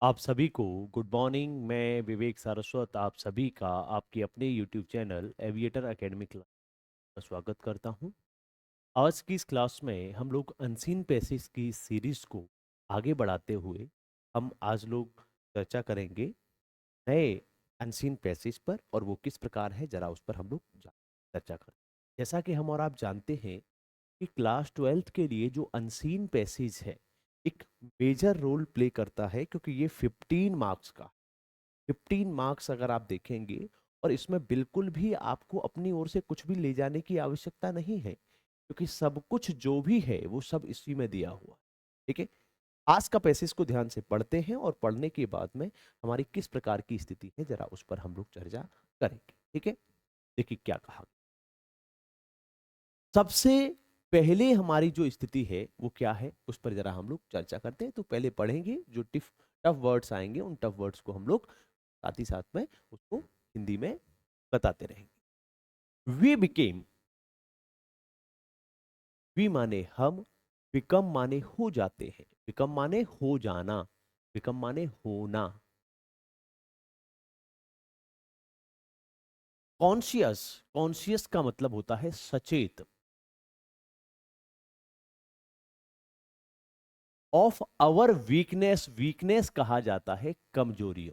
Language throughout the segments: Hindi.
आप सभी को गुड मॉर्निंग। मैं विवेक सारस्वत आप सभी का आपके अपने YouTube channel aviator academy class में स्वागत करता हूं। आज की इस क्लास में हम लोग अनसीन पैसेज की सीरीज को आगे बढ़ाते हुए हम आज लोग चर्चा करेंगे नए अनसीन पैसेज पर, और वो किस प्रकार है जरा उस पर हम लोग चर्चा करें। जैसा कि हम और आप जानते हैं कि क्लास ट्वेल्थ के लिए जो अनसीन पैसेज है एक मेजर रोल प्ले करता है, क्योंकि ये 15 मार्क्स का 15 मार्क्स अगर आप देखेंगे, और इसमें बिल्कुल भी आपको अपनी ओर से कुछ भी ले जाने की आवश्यकता नहीं है, क्योंकि सब कुछ जो भी है वो सब इसी में दिया हुआ है। ठीक है। आज का पैसेज को ध्यान से पढ़ते हैं, और पढ़ने के बाद में हमारी किस प्रकार की स्थिति है जरा उस पर हम लोग चर्चा करेंगे। ठीक है। देखिए क्या कहा। सबसे पहले हमारी जो स्थिति है वो क्या है उस पर जरा हम लोग चर्चा करते हैं। तो पहले पढ़ेंगे जो टफ टफ वर्ड्स आएंगे, उन टफ वर्ड्स को हम लोग साथ ही साथ में उसको हिंदी में बताते रहेंगे। वी बिकेम, वी माने हम, बिकम माने हो जाते हैं, बिकम माने हो जाना, बिकम माने होना। कॉन्शियस, कॉन्शियस का मतलब होता है सचेत। ऑफ आवर वीकनेस, वीकनेस कहा जाता है कमजोरियों।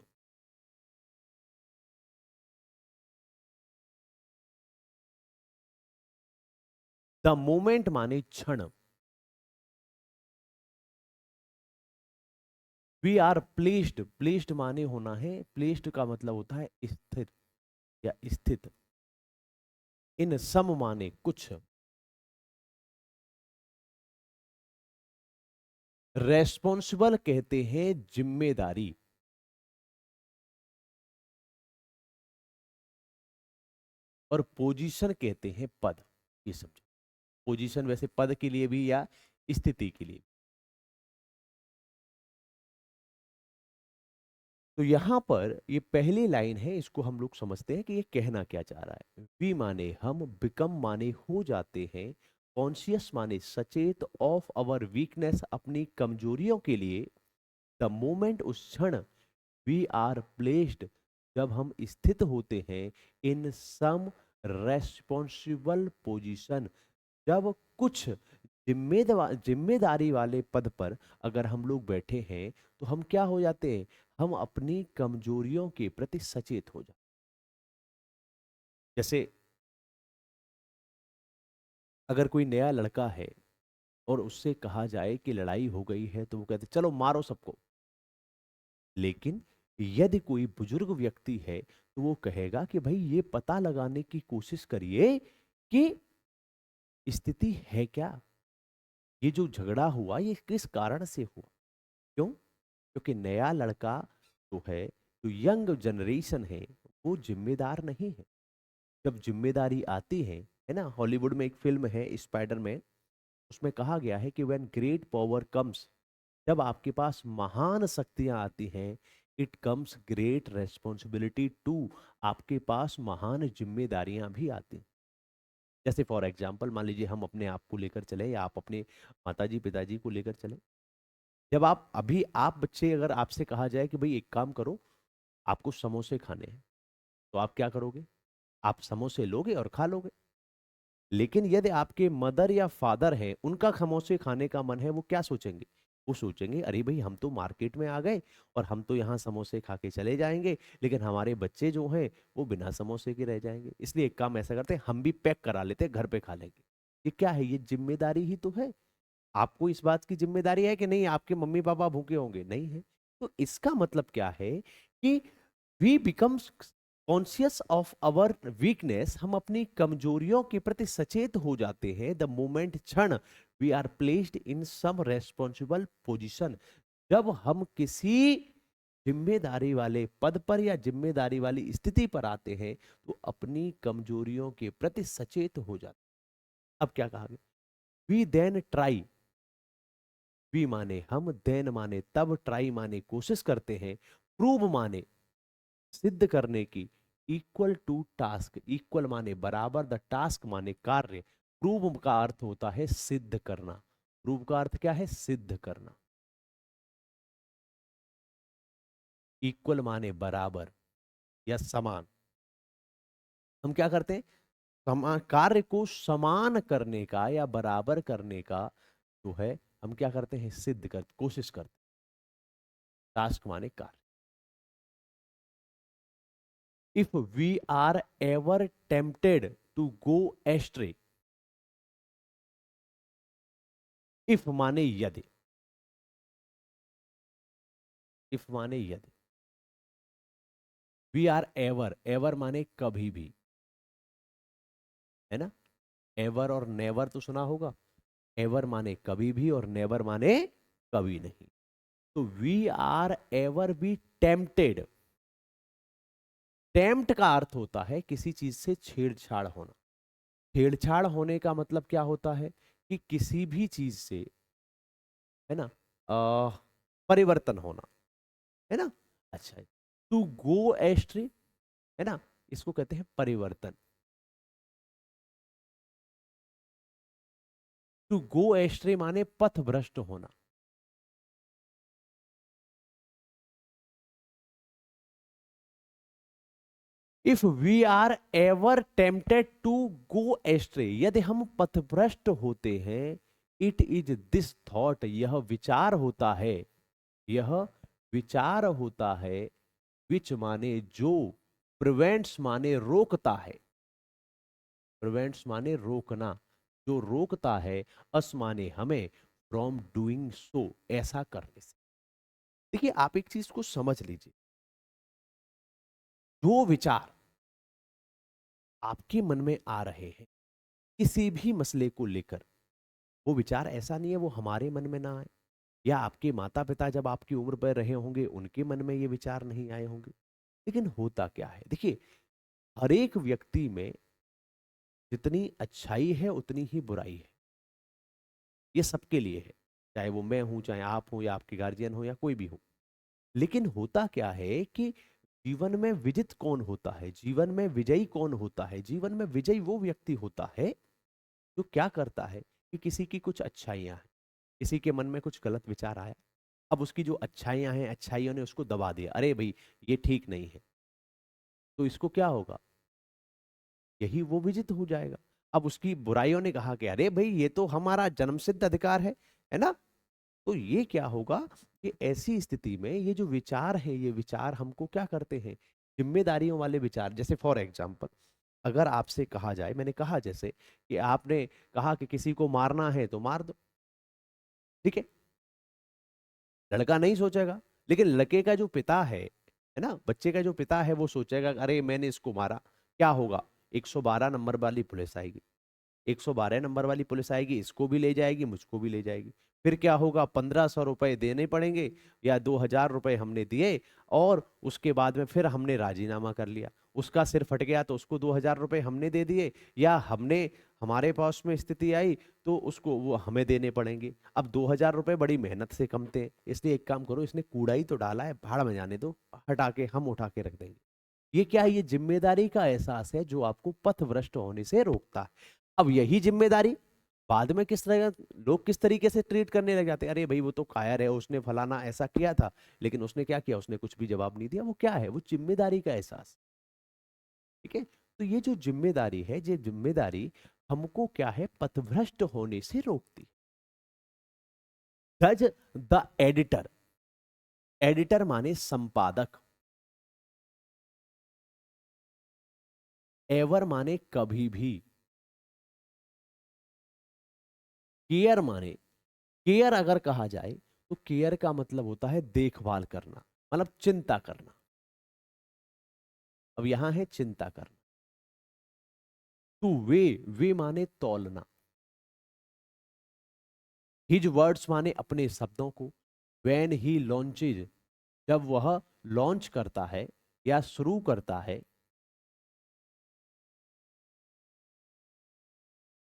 द मोमेंट माने क्षण। वी आर प्लेस्ड, प्लेस्ड माने होना है, प्लेस्ड का मतलब होता है स्थित या स्थित। इन सम माने कुछ। रेस्पॉन्सिबल कहते हैं जिम्मेदारी। और पोजीशन कहते हैं पद। ये समझो, पोजीशन वैसे पद के लिए भी या स्थिति के लिए। तो यहां पर ये पहली लाइन है, इसको हम लोग समझते हैं कि ये कहना क्या चाह रहा है। वी माने हम, बिकम माने हो जाते हैं, कॉन्शियस माने सचेत, ऑफ अवर वीकनेस अपनी कमजोरियों के लिए, द मोमेंट उस क्षण, वी आर प्लेस्ड जब हम स्थित होते हैं, इन सम रेस्पॉन्सिबल पोजीशन जब कुछ जिम्मेदारी वाले पद पर अगर हम लोग बैठे हैं, तो हम क्या हो जाते हैं, हम अपनी कमजोरियों के प्रति सचेत हो जाते। जैसे अगर कोई नया लड़का है और उससे कहा जाए कि लड़ाई हो गई है, तो वो कहते चलो मारो सबको। लेकिन यदि कोई बुजुर्ग व्यक्ति है तो वो कहेगा कि भाई ये पता लगाने की कोशिश करिए कि स्थिति है क्या, ये जो झगड़ा हुआ ये किस कारण से हुआ। क्यों? क्योंकि नया लड़का जो है, जो यंग जनरेशन है, वो जिम्मेदार नहीं है। जब जिम्मेदारी आती है ना, हॉलीवुड में एक फिल्म है स्पाइडरमैन, उसमें कहा गया है कि व्हेन ग्रेट पावर कम्स, जब आपके पास महान शक्तियां आती हैं, it comes great responsibility too, आपके पास महान जिम्मेदारियां भी आती हैं। जैसे फॉर एग्जाम्पल मान लीजिए हम अपने आप को लेकर चले, या आप अपने माताजी पिताजी को लेकर चले। जब आप बच्चे, अगर आपसे कहा जाए कि भाई एक काम करो, आपको समोसे खाने हैं, तो आप क्या करोगे? आप समोसे लोगे और खा लोगे। लेकिन यदि आपके मदर या फादर हैं, उनका समोसे खाने का मन है, वो क्या सोचेंगे? वो सोचेंगे अरे भाई हम तो मार्केट में आ गए और हम तो यहाँ समोसे खा के चले जाएंगे, लेकिन हमारे बच्चे जो हैं वो बिना समोसे के रह जाएंगे, इसलिए एक काम ऐसा करते हैं, हम भी पैक करा लेते हैं, घर पे खा लेंगे। ये क्या है? ये जिम्मेदारी ही तो है। आपको इस बात की जिम्मेदारी है कि नहीं आपके मम्मी पापा भूखे होंगे? नहीं है। तो इसका मतलब क्या है कि we becomes conscious of our weakness, हम अपनी कमजोरियों के प्रति सचेत हो जाते हैं, द मोमेंट क्षण, we are placed in some responsible position, जब हम किसी जिम्मेदारी वाले पद पर या जिम्मेदारी वाली स्थिति पर आते हैं, तो अपनी कमजोरियों के प्रति सचेत हो जाते हैं। अब क्या कहा गया? वी देन ट्राई, वी माने हम, देन माने तब, ट्राई माने कोशिश करते हैं, प्रूव माने सिद्ध करने की, इक्वल टू टास्क, इक्वल माने बराबर, द टास्क माने कार्य, प्रूव का अर्थ होता है सिद्ध करना। प्रूव का अर्थ क्या है? सिद्ध करना। इक्वल माने बराबर या समान। हम क्या करते हैं, समान कार्य को समान करने का या बराबर करने का जो है, हम क्या करते हैं, सिद्ध कर कोशिश करते हैं। टास्क माने कार्य। If we are ever tempted to go astray, if माने यदि, इफ माने यदि, वी आर एवर, एवर माने कभी भी, है ना। एवर और नेवर तो सुना होगा। एवर माने कभी भी और नेवर माने कभी नहीं। तो we are ever be tempted. Tempt का अर्थ होता है किसी चीज से छेड़छाड़ होना। छेड़छाड़ होने का मतलब क्या होता है कि किसी भी चीज से, है ना, परिवर्तन होना, है ना। अच्छा, टू गो एस्ट्रे, है ना, इसको कहते हैं परिवर्तन। टू गो एस्ट्रे माने पथ भ्रष्ट होना। If we are ever tempted to go astray, यदि हम पथभ्रष्ट होते हैं, इट इज दिस थॉट, यह विचार होता है, यह विचार होता है, विच माने जो, प्रिवेंट्स माने रोकता है, प्रिवेंट्स माने रोकना, जो रोकता है, अस माने हमें, फ्रॉम डूइंग सो, ऐसा करने से। देखिए आप एक चीज को समझ लीजिए, जो विचार आपके मन में आ रहे हैं किसी भी मसले को लेकर, वो विचार ऐसा नहीं है वो हमारे मन में ना आए, या आपके माता पिता जब आपकी उम्र पर रहे होंगे उनके मन में ये विचार नहीं आए होंगे। लेकिन होता क्या है, देखिए, हर एक व्यक्ति में जितनी अच्छाई है उतनी ही बुराई है। ये सबके लिए है, चाहे वो मैं हूं, चाहे आप हो, या आपके गार्जियन हो, या कोई भी हो। लेकिन होता क्या है कि जीवन में विजित कौन होता है, जीवन में विजयी कौन होता है, जीवन में विजयी वो व्यक्ति होता है जो क्या करता है कि किसी की कुछ अच्छाइयां हैं, किसी के मन में कुछ गलत विचार आया, अब उसकी जो अच्छाइयां हैं, अच्छाइयों ने उसको दबा दिया, अरे भाई ये ठीक नहीं है, तो इसको क्या होगा, यही वो विजित हो जाएगा। अब उसकी बुराइयों ने कहा कि अरे भाई ये तो हमारा जन्मसिद्ध अधिकार है ना। तो ये क्या होगा कि ऐसी स्थिति में ये जो विचार है, ये विचार हमको क्या करते हैं, जिम्मेदारियों वाले विचार। जैसे फॉर एग्जाम्पल, अगर आपसे कहा जाए, मैंने कहा जैसे कि आपने कहा कि किसी को मारना है तो मार दो, ठीक है, लड़का नहीं सोचेगा। लेकिन लड़के का जो पिता है ना, बच्चे का जो पिता है, वो सोचेगा अरे मैंने इसको मारा, क्या होगा, 112 नंबर वाली पुलिस आएगी, 112 नंबर वाली पुलिस आएगी, इसको भी ले जाएगी, मुझको भी ले जाएगी। फिर क्या होगा, 1500 रुपए देने पड़ेंगे, या 2000 रुपए हमने दिए, और उसके बाद में फिर हमने राजीनामा कर लिया, उसका सिर फट गया तो उसको 2000 रुपए हमने दे दिए, या हमने, हमारे पास में स्थिति आई तो उसको वो हमें देने पड़ेंगे। अब 2000 रुपए बड़ी मेहनत से कमते हैं, इसलिए एक काम करो, इसने कूड़ा ही तो डाला है, भाड़ में जाने दो, हटा के हम उठा के रख देंगे। ये क्या है, ये जिम्मेदारी का एहसास है जो आपको पथभ्रष्ट होने से रोकता है। अब यही जिम्मेदारी बाद में किस तरह, लोग किस तरीके से ट्रीट करने लग जाते हैं, अरे भाई वो तो कायर है, उसने फलाना ऐसा किया था, लेकिन उसने क्या किया, उसने कुछ भी जवाब नहीं दिया। वो क्या है, वो जिम्मेदारी का एहसास, ठीक है। तो ये जो जिम्मेदारी है, ये जिम्मेदारी हमको क्या है, पथभ्रष्ट होने से रोकती है। जज द एडिटर, एडिटर माने संपादक, एवर माने कभी भी, केयर माने, केयर अगर कहा जाए तो केयर का मतलब होता है देखभाल करना, मतलब चिंता करना। अब यहां है चिंता करना। टू वे, वे माने तौलना। हिज वर्ड्स माने अपने शब्दों को। व्हेन ही लॉन्चेज, जब वह लॉन्च करता है या शुरू करता है।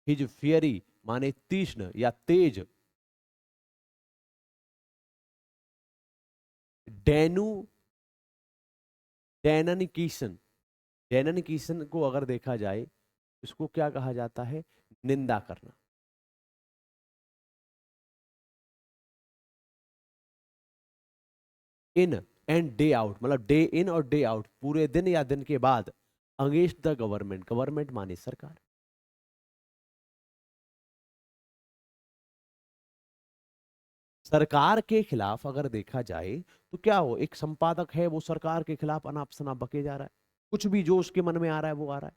हिज फियरी माने तीक्ष्ण या तेज। डेनु, डेननिकेशन, डेननिकेशन को अगर देखा जाए, इसको क्या कहा जाता है, निंदा करना। इन एंड डे आउट, मतलब डे इन और डे आउट, पूरे दिन या दिन के बाद, अगेंस्ट द गवर्नमेंट, गवर्नमेंट माने सरकार। सरकार के खिलाफ अगर देखा जाए तो क्या हो, एक संपादक है वो सरकार के खिलाफ अनाप शनाप बके जा रहा है, कुछ भी जो उसके मन में आ रहा है वो आ रहा है,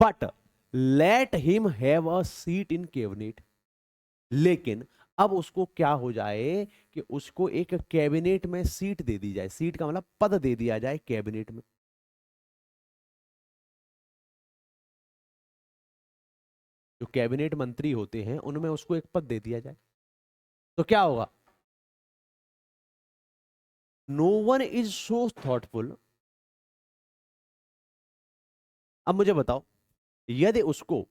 but let him have a seat in cabinet. लेकिन अब उसको क्या हो जाए कि उसको एक कैबिनेट में सीट दे दी जाए, सीट का मतलब पद दे दिया जाए कैबिनेट में। जो कैबिनेट मंत्री होते हैं उनमें उसको एक पद दे दिया जाए, तो क्या होगा? No one is so thoughtful. अब मुझे बताओ, यदि उसको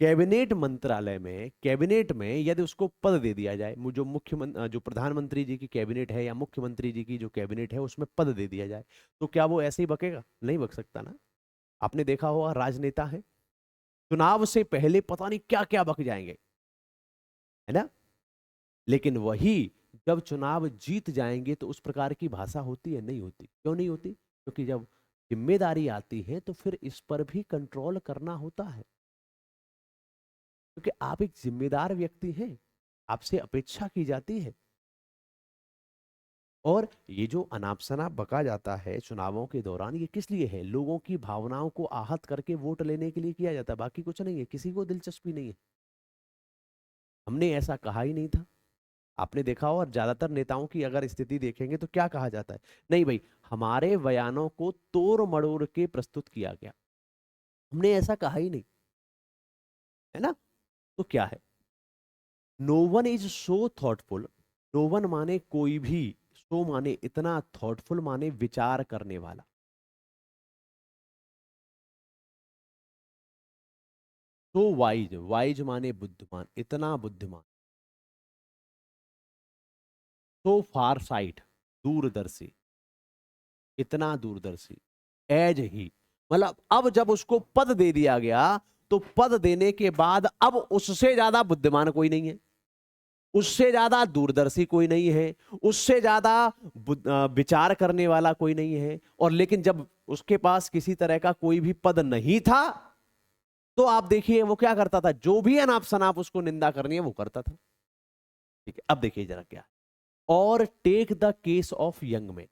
कैबिनेट मंत्रालय में, कैबिनेट में यदि उसको पद दे दिया जाए, जो मुख्यमंत्री, जो प्रधानमंत्री जी की कैबिनेट है या मुख्यमंत्री जी की जो कैबिनेट है उसमें पद दे दिया जाए, तो क्या वो ऐसे ही बकेगा? नहीं बक सकता ना। आपने देखा होगा राजनेता है, चुनाव से पहले पता नहीं क्या क्या बक जाएंगे, है ना, लेकिन वही जब चुनाव जीत जाएंगे तो उस प्रकार की भाषा होती है? नहीं होती। क्यों नहीं होती? क्योंकि जब जिम्मेदारी आती है तो फिर इस पर भी कंट्रोल करना होता है, क्योंकि आप एक जिम्मेदार व्यक्ति हैं, आपसे अपेक्षा की जाती है। और ये जो अनाप शनाप बका जाता है चुनावों के दौरान, ये किस लिए है? लोगों की भावनाओं को आहत करके वोट लेने के लिए किया जाता है, बाकी कुछ नहीं है, किसी को दिलचस्पी नहीं है। हमने ऐसा कहा ही नहीं था। आपने देखा हो, और ज्यादातर नेताओं की अगर स्थिति देखेंगे तो क्या कहा जाता है? नहीं भाई, हमारे बयानों को तोड़ मड़ोड़ के प्रस्तुत किया गया, हमने ऐसा कहा ही नहीं, है ना। तो क्या है? No one is so thoughtful. No one माने कोई भी, सो माने इतना, थॉटफुल माने विचार करने वाला। सो वाइज, वाइज माने बुद्धिमान, इतना बुद्धिमान। सो फार साइट, दूरदर्शी, इतना दूरदर्शी। एज ही, मतलब अब जब उसको पद दे दिया गया तो पद देने के बाद अब उससे ज्यादा बुद्धिमान कोई नहीं है, उससे ज्यादा दूरदर्शी कोई नहीं है, उससे ज्यादा विचार करने वाला कोई नहीं है। और लेकिन जब उसके पास किसी तरह का कोई भी पद नहीं था तो आप देखिए वो क्या करता था, जो भी अनाप शनाप उसको निंदा करनी है वो करता था। ठीक है, अब देखिए जरा क्या है। और take the case of young man,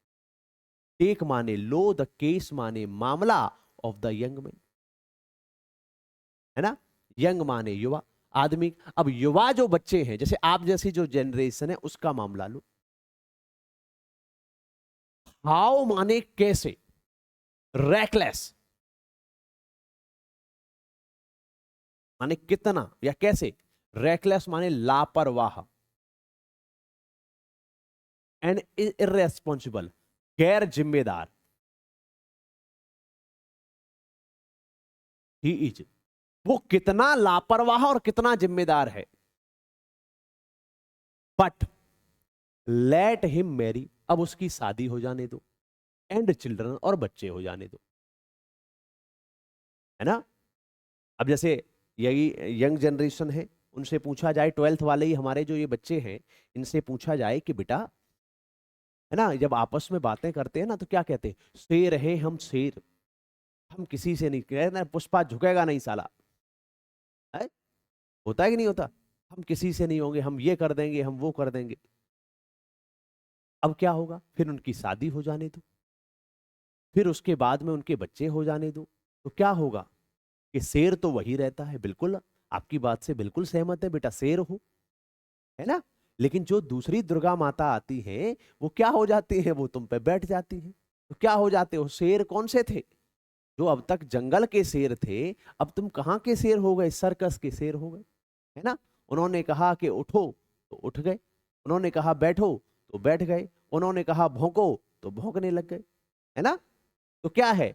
take माने लो, द केस माने मामला, ऑफ द यंग मैन, है ना। यंग माने युवा आदमी। अब युवा जो बच्चे हैं, जैसे आप जैसी जो जनरेशन है उसका मामला लो। हाउ माने कैसे, रैकलेस माने कितना या कैसे, रैकलेस माने लापरवाह, एंड इरेस्पॉन्सिबल, गैर जिम्मेदार। ही इज, वो कितना लापरवाह और कितना जिम्मेदार है। बट लेट हिम मैरी, अब उसकी शादी हो जाने दो, एंड चिल्ड्रन, और बच्चे हो जाने दो, है ना। अब जैसे यही यंग जनरेशन है, उनसे पूछा जाए, 12th वाले ही हमारे जो ये बच्चे हैं, इनसे पूछा जाए कि बेटा, है ना, जब आपस में बातें करते हैं ना तो क्या कहते हैं? शेर है हम, शेर, हम किसी से नहीं, कहते ना पुष्पा झुकेगा नहीं साला, है? होता है कि नहीं होता? हम किसी से नहीं होंगे, हम ये कर देंगे, हम वो कर देंगे। अब क्या होगा? फिर उनकी शादी हो जाने दो, फिर उसके बाद में उनके बच्चे हो जाने दो, तो क्या होगा कि शेर तो वही रहता है, बिल्कुल आपकी बात से बिल्कुल सहमत है बेटा, शेर हो, है ना। लेकिन जो दूसरी दुर्गा माता आती हैं वो क्या हो जाती हैं? वो तुम पे बैठ जाती हैं। तो क्या हो जाते हो? शेर कौन से थे? जो अब तक जंगल के शेर थे, अब तुम कहाँ के शेर हो गए? सर्कस के शेर हो गए, है ना। उन्होंने कहा कि उठो तो उठ गए, उन्होंने कहा बैठो तो बैठ गए, उन्होंने कहा भौंको तो भौंकने लग गए, है ना। तो क्या है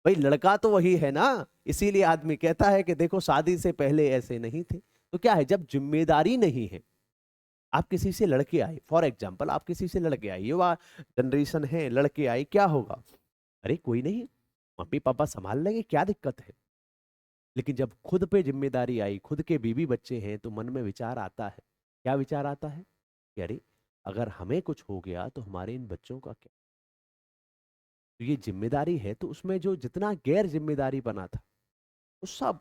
भाई, लड़का तो वही है ना। इसीलिए आदमी कहता है कि देखो शादी से पहले ऐसे नहीं थे। तो क्या है, जब जिम्मेदारी नहीं है, आप किसी से लड़के आए, फॉर एग्जाम्पल आप किसी से लड़के आए, युवा जनरेशन है, लड़के आए, क्या होगा? अरे कोई नहीं, मम्मी पापा संभाल लेंगे, क्या दिक्कत है। लेकिन जब खुद पे जिम्मेदारी आई, खुद के बीवी बच्चे हैं, तो मन में विचार आता है। क्या विचार आता है कि अरे अगर हमें कुछ हो गया तो हमारे इन बच्चों का क्या? तो ये जिम्मेदारी है, तो उसमें जो जितना गैर जिम्मेदारी बना था वो सब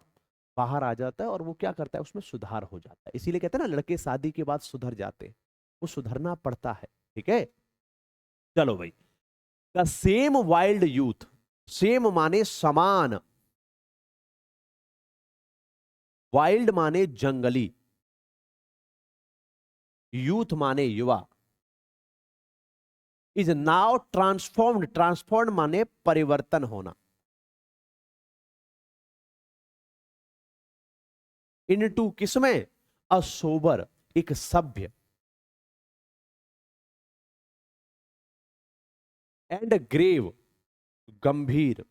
बाहर आ जाता है और वो क्या करता है, उसमें सुधार हो जाता है। इसीलिए कहते हैं ना, लड़के शादी के बाद सुधर जाते हैं। वो सुधरना पड़ता है। ठीक है, चलो भाई। The same wild youth, same माने समान, वाइल्ड माने जंगली, यूथ माने युवा, इज नाउ ट्रांसफॉर्म्ड, ट्रांसफॉर्म्ड माने परिवर्तन होना, इनटू किसमें, अ सोबर, एक सभ्य, एंड ग्रेव, गंभीर,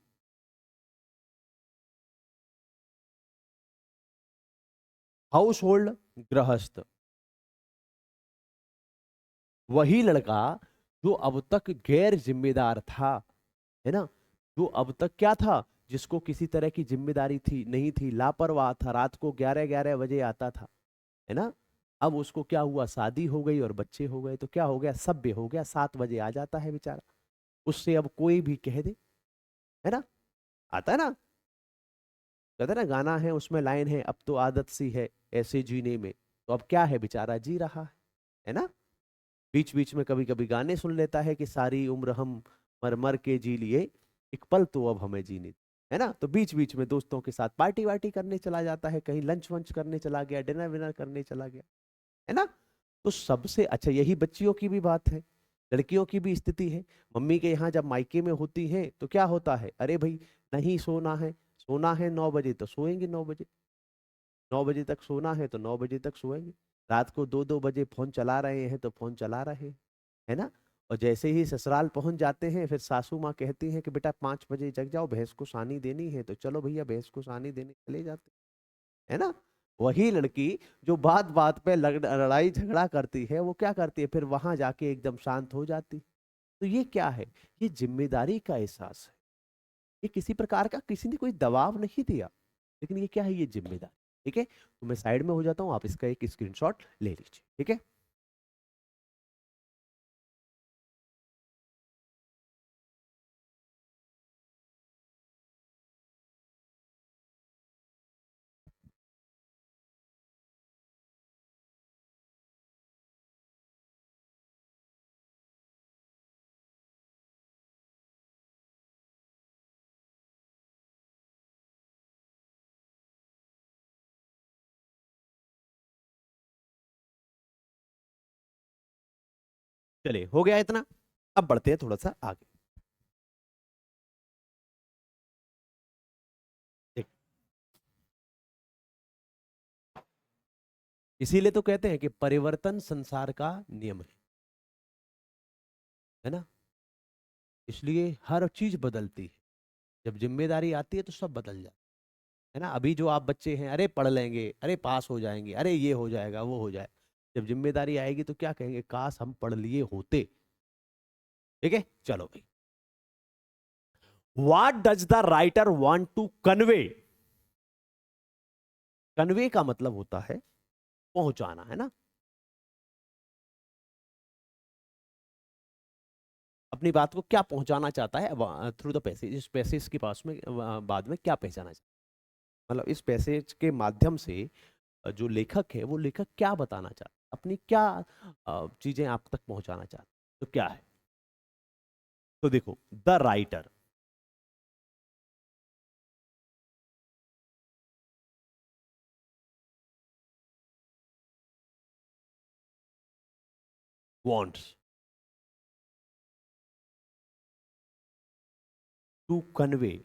हाउस होल्ड, गृहस्थ। वही लड़का जो अब तक गैर जिम्मेदार था, है ना, जो अब तक क्या था, जिसको किसी तरह की जिम्मेदारी थी नहीं थी, लापरवाह था, रात को 11-11 बजे आता था, है ना, अब उसको क्या हुआ, शादी हो गई और बच्चे हो गए, तो क्या हो गया, सभ्य हो गया, 7 बजे आ जाता है बेचारा। उससे अब कोई भी कह दे, है ना, आता है ना, कहते ना गाना है, उसमें लाइन है, अब तो आदत सी है ऐसे जीने में, तो अब क्या है, बेचारा जी रहा है ना। बीच बीच में कभी कभी गाने सुन लेता है कि सारी उम्र हम मर मर के जी लिए, एक पल तो अब हमें जीने दो, है ना। तो बीच बीच में दोस्तों के साथ पार्टी वार्टी करने चला जाता है, कहीं लंच वंच करने चला गया, डिनर विनर करने चला गया, है ना। तो सबसे अच्छा, यही बच्चियों की भी बात है, लड़कियों की भी स्थिति है। मम्मी के यहाँ जब मायके में होती हैं तो क्या होता है, अरे भाई नहीं सोना है, सोना है 9 बजे तो सोएंगे 9 बजे, 9 बजे तक सोना है तो 9 बजे तक सोएंगे। रात को 2-2 बजे फोन चला रहे हैं तो फोन चला रहे हैं, है ना। और जैसे ही ससुराल पहुंच जाते हैं, फिर सासू माँ कहती हैं कि बेटा 5 बजे जग जाओ, भैंस को सानी देनी है, तो चलो भैया भैंस को सानी देने चले जाते हैं, है ना। वही लड़की जो बात बात पे लड़ाई झगड़ा करती है, वो क्या करती है, फिर वहां जाके एकदम शांत हो जाती। तो ये क्या है, ये जिम्मेदारी का एहसास है। ये किसी प्रकार का किसी ने कोई दबाव नहीं दिया, लेकिन ये क्या है, ये जिम्मेदारी। ठीक है, तो मैं साइड में हो जाता हूँ, आप इसका एक स्क्रीनशॉट ले लीजिए। ठीक है, चलिए हो गया इतना। अब बढ़ते हैं थोड़ा सा आगे। देख, इसीलिए तो कहते हैं कि परिवर्तन संसार का नियम है ना। इसलिए हर चीज बदलती है, जब जिम्मेदारी आती है तो सब बदल जाता है ना। अभी जो आप बच्चे हैं, अरे पढ़ लेंगे, अरे पास हो जाएंगे, अरे ये हो जाएगा वो हो जाए, जब जिम्मेदारी आएगी तो क्या कहेंगे, काश हम पढ़ लिए होते। ठीक है, चलो भाई। What does the writer want to convey, convey का मतलब होता है पहुंचाना, है ना, अपनी बात को क्या पहुंचाना चाहता है थ्रू द पैसेज, इस पैसेज के पास में बाद में क्या पहचाना चाहता है, मतलब इस पैसेज के माध्यम से जो लेखक है वो लेखक क्या बताना चाहता है, अपनी क्या चीजें आप तक पहुंचाना चाहता है, तो क्या है। तो देखो, the writer wants to convey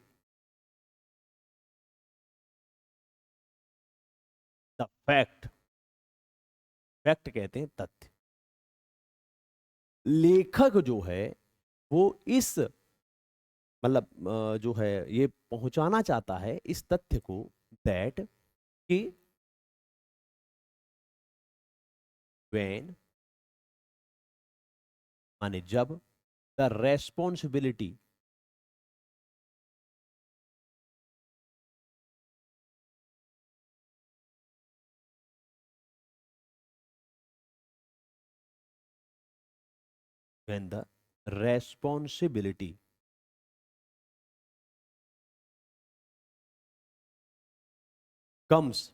the fact, fact कहते हैं तथ्य। लेखक जो है वो इस मतलब जो है ये पहुंचाना चाहता है इस तथ्य को, दैट कि व्हेन माने जब, the responsibility when the responsibility comes,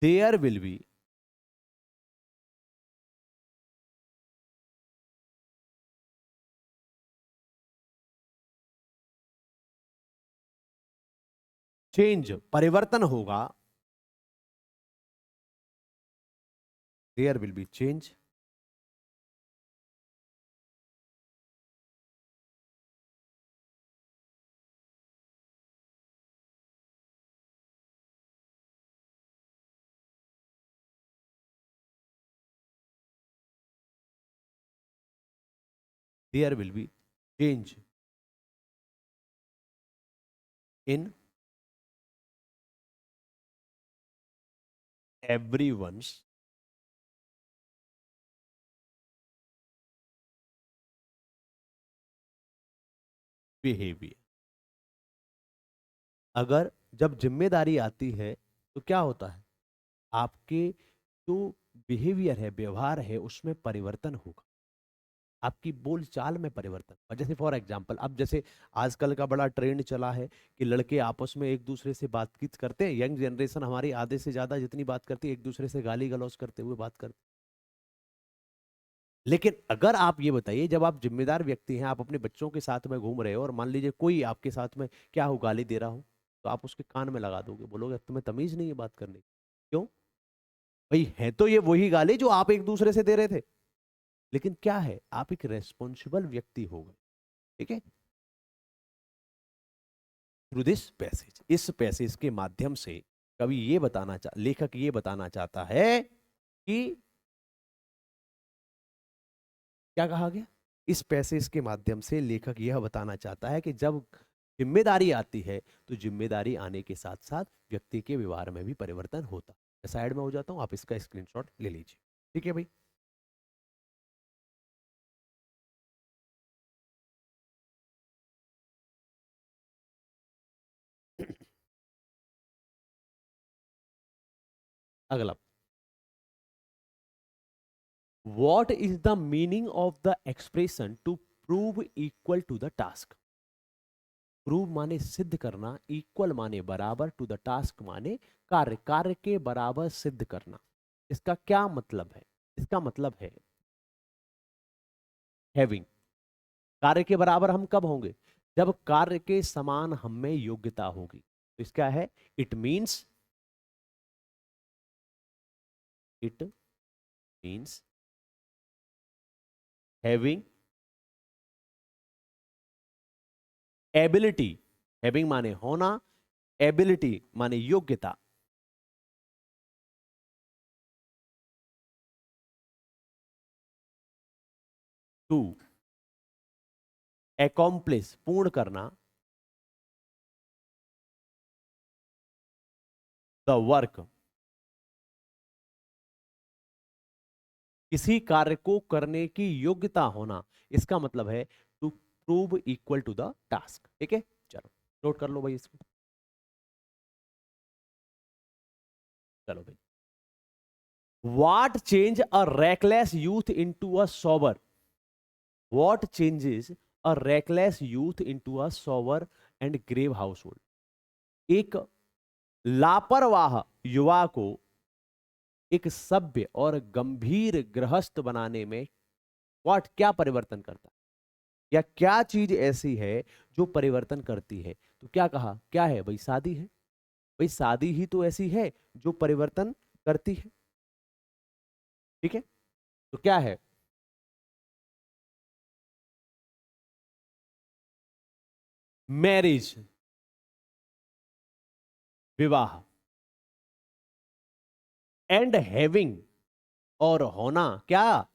there will be change, परिवर्तन होगा, there will be change there will be change in everyone's behaviour. अगर जब जिम्मेदारी आती है तो क्या होता है, आपके जो बिहेवियर है, व्यवहार है, उसमें परिवर्तन होगा, आपकी बोलचाल में परिवर्तन। और जैसे फॉर एग्जांपल, अब जैसे आजकल का बड़ा ट्रेंड चला है कि लड़के आपस में एक दूसरे से बातचीत करते हैं, यंग जनरेशन हमारी आधे से ज्यादा जितनी बात करती है, एक दूसरे से गाली गलौज करते हुए बात करते। लेकिन अगर आप ये बताइए, जब आप जिम्मेदार व्यक्ति हैं, आप अपने बच्चों के साथ में घूम रहे हो और मान लीजिए कोई आपके साथ में क्या हो गाली दे रहा हो, तो आप उसके कान में लगा दोगे, बोलोगे तुम्हें तमीज नहीं है बात करने की। क्यों भाई, है तो ये वही गाली जो आप एक दूसरे से दे रहे थे, लेकिन क्या है, आप एक रेस्पॉन्सिबल व्यक्ति हो गए। ठीक है, थ्रू दिस पैसेज, इस पैसेज के माध्यम से कवि ये लेखक ये बताना चाहता है कि क्या कहा गया, इस पैसेज के माध्यम से लेखक यह बताना चाहता है कि जब जिम्मेदारी आती है तो जिम्मेदारी आने के साथ साथ व्यक्ति के व्यवहार में भी परिवर्तन होता। मैं साइड में हो जाता हूं, आप इसका स्क्रीनशॉट ले लीजिए। ठीक है भाई। अगला, what is the meaning of the expression to prove equal to the task. Prove माने सिद्ध करना, इक्वल माने बराबर, टू द टास्क माने कार्य, कार्य के बराबर सिद्ध करना। इसका क्या मतलब है, इसका मतलब है हैविंग, कार्य के बराबर हम कब होंगे, जब कार्य के समान हम में योग्यता होगी। तो इसका है, it means having ability, having माने होना, एबिलिटी माने योग्यता, टू एकॉम्प्लिश पूर्ण करना, द वर्क किसी कार्य को करने की योग्यता होना। इसका मतलब है to prove equal to the task. ठीक है, चलो नोट कर लो भाई इसको। चलो भाई, what change a reckless youth into a sober, what changes a reckless youth into a sober and grave household. एक लापरवाह युवा को एक सभ्य और गंभीर गृहस्थ बनाने में व्हाट क्या परिवर्तन करता है, या क्या चीज ऐसी है जो परिवर्तन करती है। तो क्या कहा, क्या है भाई, शादी है। भाई शादी ही तो ऐसी है जो परिवर्तन करती है। ठीक है, तो क्या है, मैरिज, विवाह, एंड हैविंग और होना, क्या,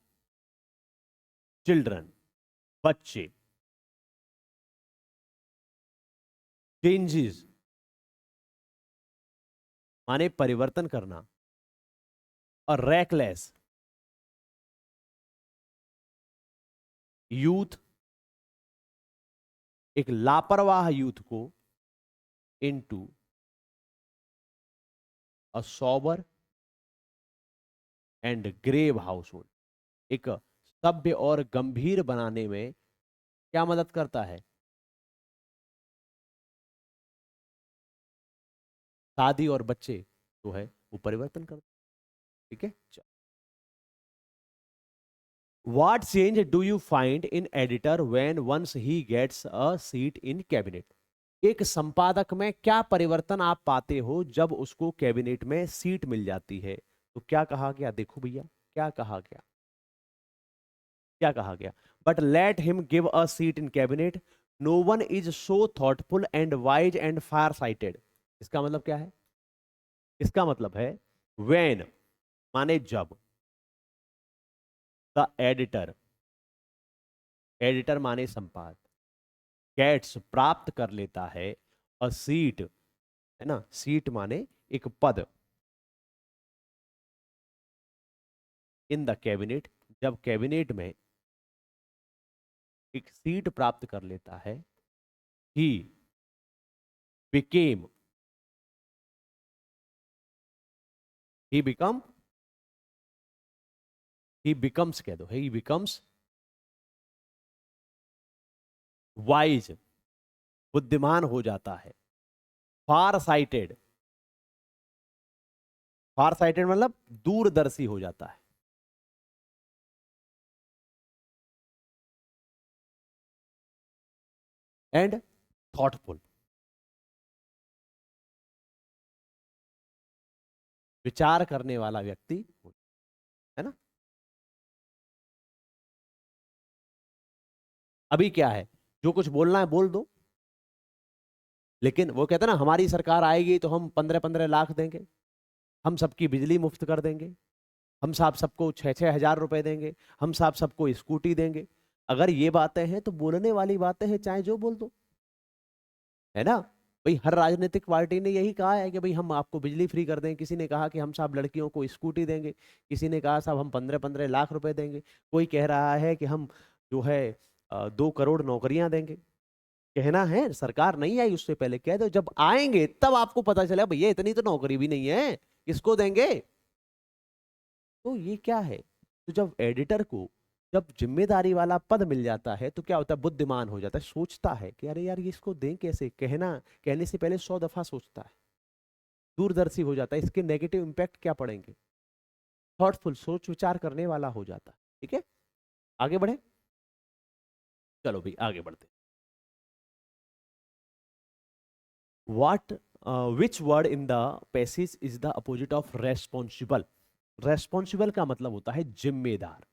चिल्ड्रन, बच्चे, चेंजेस माने परिवर्तन करना, और रैकलेस यूथ, एक लापरवाह यूथ को into a sober and grave household, एक सभ्य और गंभीर बनाने में क्या मदद करता है? शादी और बच्चे जो है वो परिवर्तन करते हैं। ठीक है। What change do you find in editor when once he gets a seat in cabinet? एक संपादक में क्या परिवर्तन आप पाते हो जब उसको कैबिनेट में सीट मिल जाती है? तो क्या कहा गया, देखो भैया क्या कहा गया, क्या कहा गया? But let him give a seat in cabinet, no one is so thoughtful and wise and far sighted. इसका मतलब क्या है? इसका मतलब है वेन माने जब, द एडिटर, एडिटर माने संपादक, गेट्स प्राप्त कर लेता है, अ सीट, है ना, सीट माने एक पद, इन द कैबिनेट, जब कैबिनेट में एक सीट प्राप्त कर लेता है, he became, he become, he becomes कह दो, ही बिकम्स वाइज, बुद्धिमान हो जाता है, फार साइटेड, फार साइटेड मतलब दूरदर्शी हो जाता है, एंड थॉटफुल, विचार करने वाला व्यक्ति, है ना। अभी क्या है, जो कुछ बोलना है बोल दो, लेकिन वो कहते हैं ना हमारी सरकार आएगी तो हम 15-15 लाख देंगे, हम सबकी बिजली मुफ्त कर देंगे, हम साहब सबको 6-6 हजार रुपए देंगे, हम साहब सबको स्कूटी देंगे। अगर ये बातें हैं तो बोलने वाली बातें हैं, चाहे जो बोल दो, है ना। भाई हर राजनीतिक पार्टी ने यही कहा है कि भाई हम आपको बिजली फ्री कर देंगे, किसी ने कहा कि हम साहब लड़कियों को स्कूटी देंगे, किसी ने कहा साहब हम 15-15 लाख रुपए देंगे, कोई कह रहा है कि हम जो है 2 करोड़ नौकरियां देंगे। कहना है, सरकार नहीं आई उससे पहले कह दो, जब आएंगे तब आपको पता चलेगा भैया इतनी तो नौकरी भी नहीं है, किसको देंगे। तो ये क्या है, तो जब एडिटर को जब जिम्मेदारी वाला पद मिल जाता है तो क्या होता है, बुद्धिमान हो जाता है, सोचता है कि अरे यार ये इसको दें कैसे, कहने से पहले 100 दफा सोचता है, दूरदर्शी हो जाता है, इसके नेगेटिव इंपैक्ट क्या पड़ेंगे, थॉटफुल, सोच विचार करने वाला हो जाता है। ठीक है, आगे बढ़े, चलो भाई आगे बढ़ते। What, which word in the passage is the opposite of responsible? Responsible का मतलब होता है जिम्मेदार।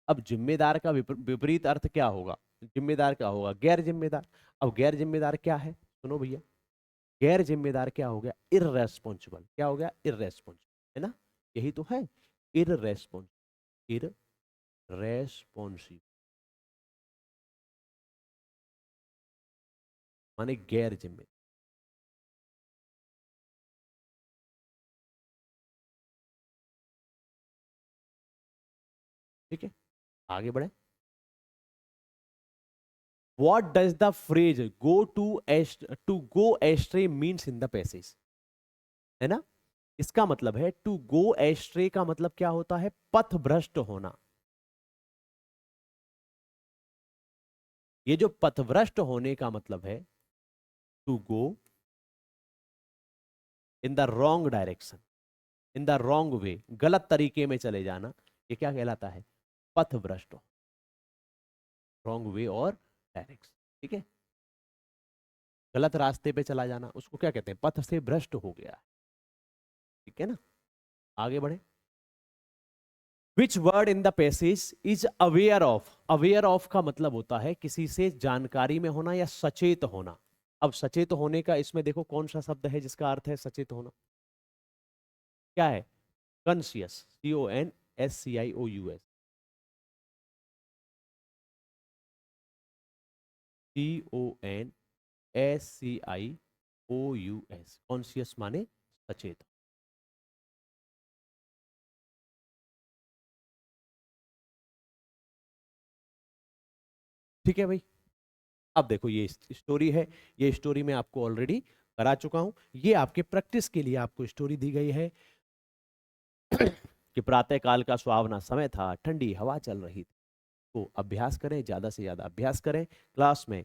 अब जिम्मेदार का विपरीत अर्थ क्या होगा? जिम्मेदार क्या होगा? गैर जिम्मेदार। अब गैर जिम्मेदार क्या है, सुनो भैया, गैर जिम्मेदार क्या हो गया? इररेस्पॉन्सिबल। क्या हो गया? इररेस्पॉन्सिबल, है ना, यही तो है, इररेस्पॉन्सिबल, इररेस्पॉन्सिबल माने गैर जिम्मेदार। ठीक है, आगे बढ़े। What does the phrase go astray means in the passage? है ना, इसका मतलब है टू गो एस्ट्रे का मतलब क्या होता है? पथ भ्रष्ट होना। ये जो पथभ्रष्ट होने का मतलब है, to go in the wrong direction, in the wrong way, गलत तरीके में चले जाना, ये क्या कहलाता है? पथ भ्रष्ट, रॉन्ग वे और डायरेक्शन। ठीक है, गलत रास्ते पे चला जाना उसको क्या कहते हैं? पथ से भ्रष्ट हो गया। ठीक है ना, आगे बढ़े। Which word in the passage is aware of? Aware of का मतलब होता है किसी से जानकारी में होना या सचेत होना। अब सचेत होने का इसमें देखो कौन सा शब्द है जिसका अर्थ है सचेत होना? क्या है? कॉन्शियस, CONSCIOUS, CONSCIOUS, कॉन्शियस माने सचेत। ठीक है भाई, अब देखो ये स्टोरी है, ये स्टोरी मैं आपको ऑलरेडी करा चुका हूं, ये आपके प्रैक्टिस के लिए आपको स्टोरी दी गई है। कि प्रातःकाल का सुहावना समय था, ठंडी हवा चल रही थी। तो अभ्यास करें, ज़्यादा से ज़्यादा अभ्यास करें। क्लास में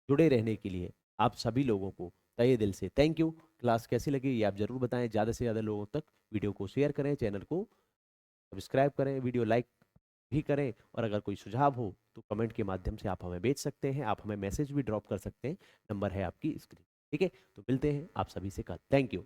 जुड़े रहने के लिए आप सभी लोगों को तहे दिल से थैंक यू। क्लास कैसी लगी ये आप ज़रूर बताएं। ज़्यादा से ज़्यादा लोगों तक वीडियो को शेयर करें, चैनल को सब्सक्राइब करें, वीडियो लाइक भी करें। और अगर कोई सुझाव हो तो कमेंट के माध्यम से आप हमें भेज सकते हैं, आप हमें मैसेज भी ड्रॉप कर सकते हैं। नंबर है आपकी स्क्रीन। ठीक है, तो मिलते हैं आप सभी से कल। Thank you.